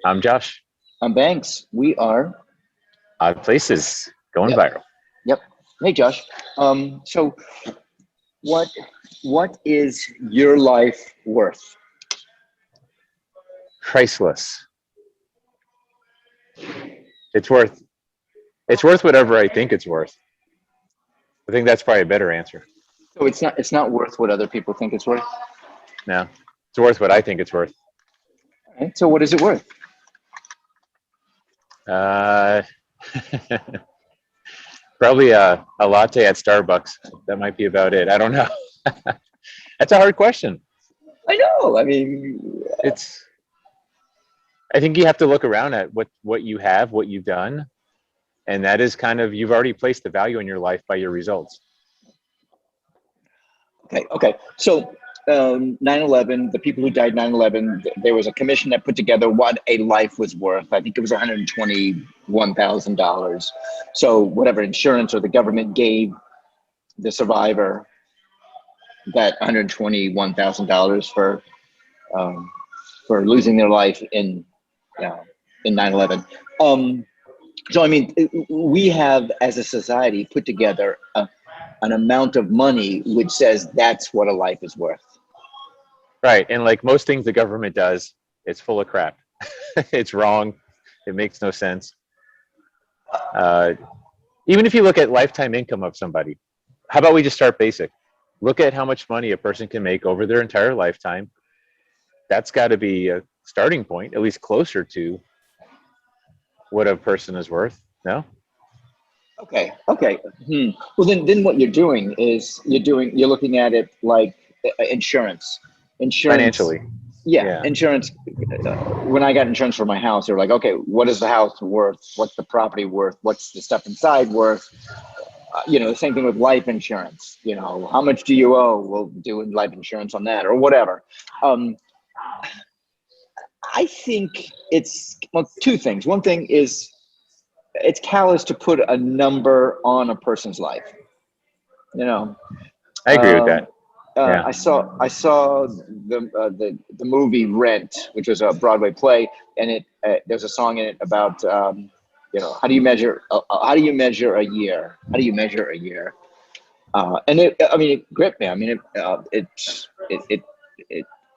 I'm Josh. I'm Banks. We are. Odd Places going Yep. viral. Yep. Hey, Josh. So what what is your life worth? Priceless. It's worth it's worth whatever I think it's worth. I think that's probably a better answer. So it's not worth what other people think it's worth. No, it's worth what I think it's worth. Right? So what is it worth? Uh, Probably a latte at Starbucks. That might be about it. I don't know. That's a hard question. I know. I mean, It's. I think you have to look around at what you have, what you've done, and that is kind of you've already placed the value in your life by your results. okay. So 9/11, the people who died 9/11, there was a commission that put together what a life was worth. I think it was $121,000. So whatever insurance or the government gave the survivor that $121,000 for losing their life in 9/11. So I mean, we have as a society put together an amount of money which says that's what a life is worth. Right. And like most things the government does, it's full of crap. It's wrong. It makes no sense. Uh, Even if you look at lifetime income of somebody, how about we just start basic? Look at how much money a person can make over their entire lifetime. That's got to be a starting point, at least closer to what a person is worth. No? Okay. Well, then what you're doing is you're looking at it like insurance. Insurance, Financially. yeah, Yeah. insurance. When I got insurance for my house, they were like, okay, what is the house worth? What's the property worth? What's the stuff inside worth? The same thing with life insurance. How much do you owe? We'll do life insurance on that or whatever. Um, I think it's two things. One thing is it's callous to put a number on a person's life. You know, I agree with um, that. Yeah. I saw the movie Rent, which was a Broadway play, and there's a song in it about how do you measure a year? How do you measure a year? And it gripped me. I mean, it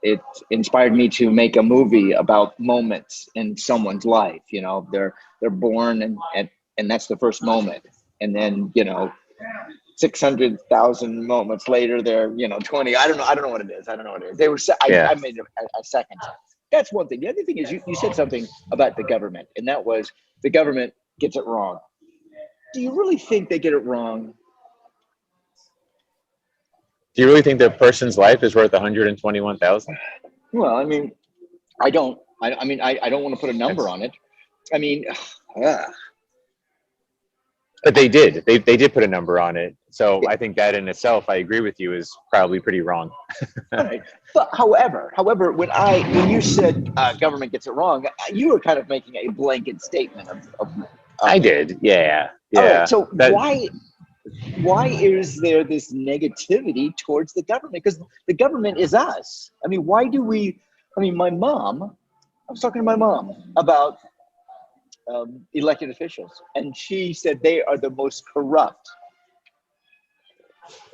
it inspired me to make a movie about moments in someone's life. They're born and that's the first moment, and then 600,000 moments later they're 20. I don't know what it is. I don't know what it is. Yeah. I made a second. That's one thing. The other thing is you said something about the government, and that was the government gets it wrong. Do you really think they get it wrong? Do you really think that person's life is worth 121,000? Well, I mean, I don't. I don't want to put a number That's on it. I mean, uh, But they did. They did put a number on it. So I think that in itself, I agree with you, is probably pretty wrong. right. But however, when you said government gets it wrong, you were kind of making a blanket statement I of did. Yeah. all right. Yeah. So That why is there this negativity towards the government? Because the government is us. I mean, why do we? I mean, my mom. I was talking to my mom about elected officials, and she said they are the most corrupt.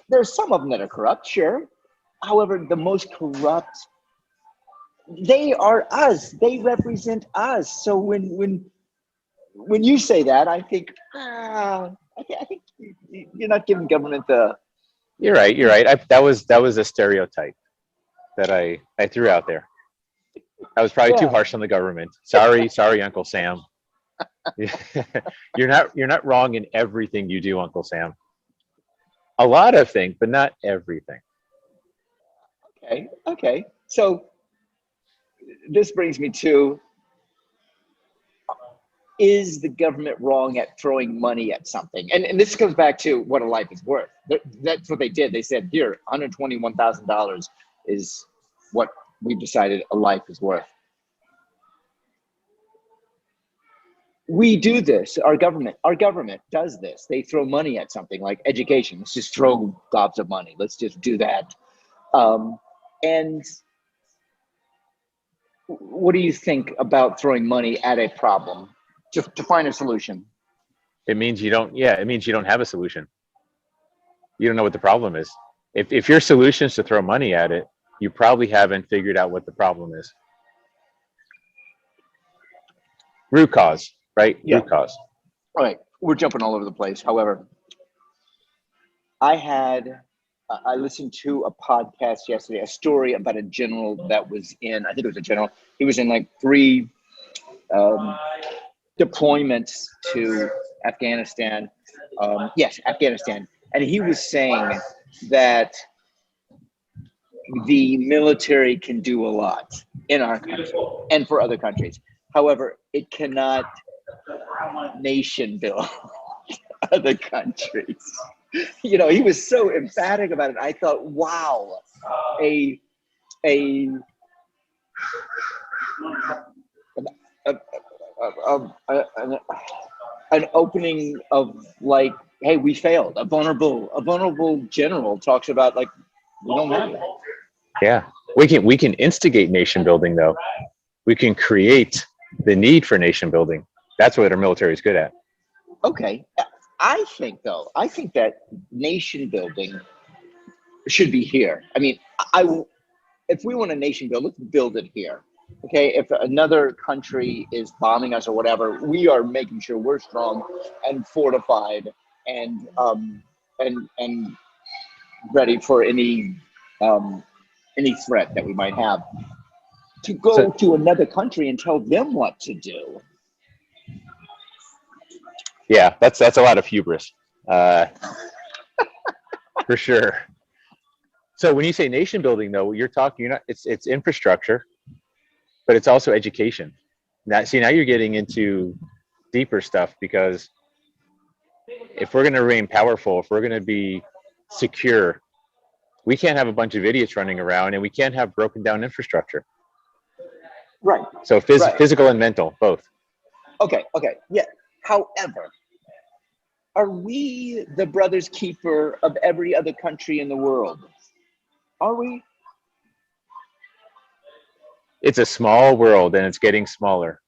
There's some of them that are corrupt, sure. However, the most corrupt, they are us. They represent us. So when you say that, I think I think you're not giving government the. you're right. You're right. That was a stereotype that I threw out there. I was probably too Yeah. harsh on the government. Sorry, Uncle Sam. You're not wrong in everything you do, Uncle Sam. A lot of things, but not everything. Okay. So this brings me to: is the government wrong at throwing money at something? And this comes back to what a life is worth. That's what they did. They said, here, $121,000 is what we've decided a life is worth. We do this. Our government does this. They throw money at something like education. Let's just throw gobs of money. Let's just do that. And what do you think about throwing money at a problem to find a solution? It means you don't. Yeah, it means you don't have a solution. You don't know what the problem is. If your solution is to throw money at it, you probably haven't figured out what the problem is. Root cause, right? Yeah. Root cause. All right. We're jumping all over the place. However, I listened to a podcast yesterday, a story about a general that was in, I think it was a general, he was in like 3 deployments to Afghanistan. Yes, Afghanistan. And he was saying that the military can do a lot in our country and for other countries. However, it cannot nation build other countries. You know, he was so emphatic about it. I thought, wow, a an opening of like, hey, we failed. A vulnerable general talks about like, we don't have that. Yeah, we can instigate nation building though. We can create the need for nation building. That's what our military is good at. Okay. I think that nation building should be here. I mean, if we want a nation build, let's build it here. Okay. If another country is bombing us or whatever, we are making sure we're strong and fortified and ready for any threat that we might have. To go to another country and tell them what to do. Yeah, that's a lot of hubris, for sure. So when you say nation building, though, you're not. It's infrastructure, but it's also education. Now you're getting into deeper stuff, because if we're going to remain powerful, if we're going to be secure, we can't have a bunch of idiots running around, and we can't have broken down infrastructure. Right. So physical and mental, both. Okay. Yeah. However, are we the brother's keeper of every other country in the world? Are we? It's a small world, and it's getting smaller.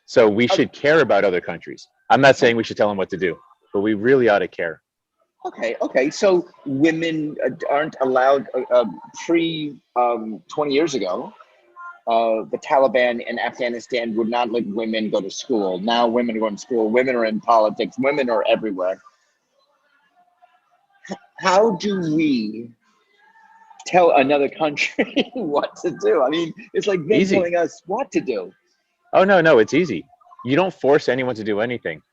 So we should care about other countries. I'm not saying we should tell them what to do, but we really ought to care. Okay. So women aren't allowed pre 20 years ago. The Taliban in Afghanistan would not let women go to school. Now women are going to school. Women are in politics. Women are everywhere. How do we tell another country what to do? I mean, it's like them telling us what to do. Oh, no, it's easy. You don't force anyone to do anything,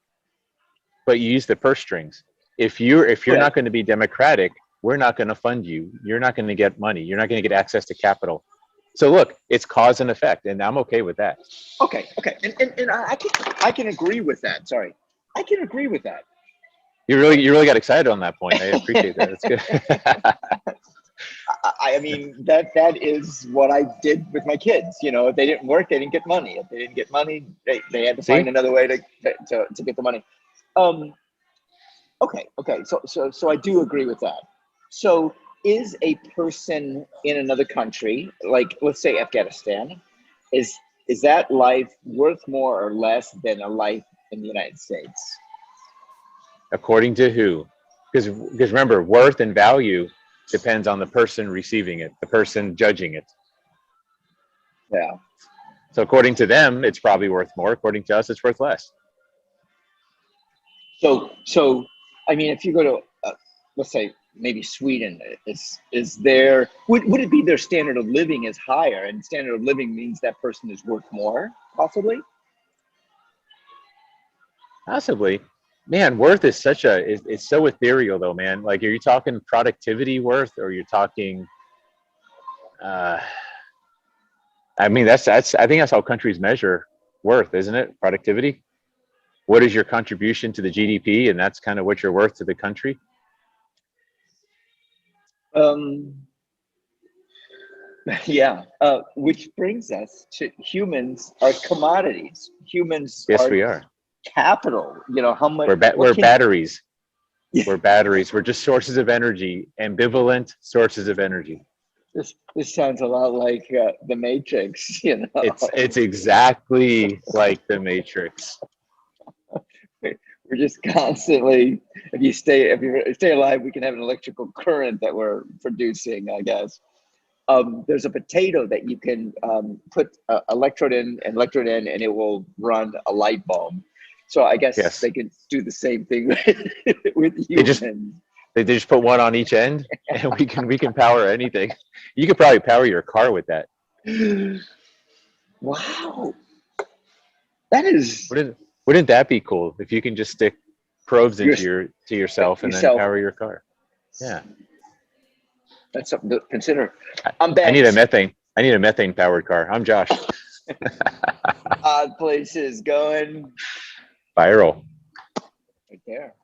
but you use the purse strings. If you're not going to be democratic, we're not going to fund you. You're not going to get money. You're not going to get access to capital. So look, it's cause and effect, and I'm okay with that. Okay, and I can agree with that. Sorry, I can agree with that. You really got excited on that point. I appreciate that. That's good. I mean, that is what I did with my kids. You know, if they didn't work, they didn't get money. If they didn't get money, they had to find another way to get the money. Okay. So I do agree with that. So is a person in another country, like let's say Afghanistan, is that life worth more or less than a life in the United States? According to who? Because remember, worth and value depends on the person receiving it, the person judging it. Yeah. So according to them, it's probably worth more. According to us, it's worth less. So I mean, if you go to let's say maybe Sweden, is there would it be their standard of living is higher, and standard of living means that person is worth more, possibly? Possibly. Man, worth is it's so ethereal though, man. Like, are you talking productivity worth, or you're talking I mean, that's I think that's how countries measure worth, isn't it? Productivity. What is your contribution to the GDP, and that's kind of what you're worth to the country. Yeah. Which brings us to humans are commodities. Humans Yes, we are. Capital. You know, how much We're batteries. We're batteries. We're just sources of energy, ambivalent sources of energy. This sounds a lot like the Matrix, you know. It's exactly like the Matrix. We're just constantly, if you stay alive, we can have an electrical current that we're producing, I guess. There's a potato that you can put electrode in and electrode in, and it will run a light bulb. So I guess Yes. they could do the same thing with They just humans. they just put one on each end, and we can power anything. You could probably power your car with that. Wow, that is Wouldn't that be cool if you can just stick probes your, into yourself and then yourself. power your car? Yeah. That's something to consider. I, I'm I need a back. methane. I need a methane powered car. I'm Josh. Odd places going Viral. right there.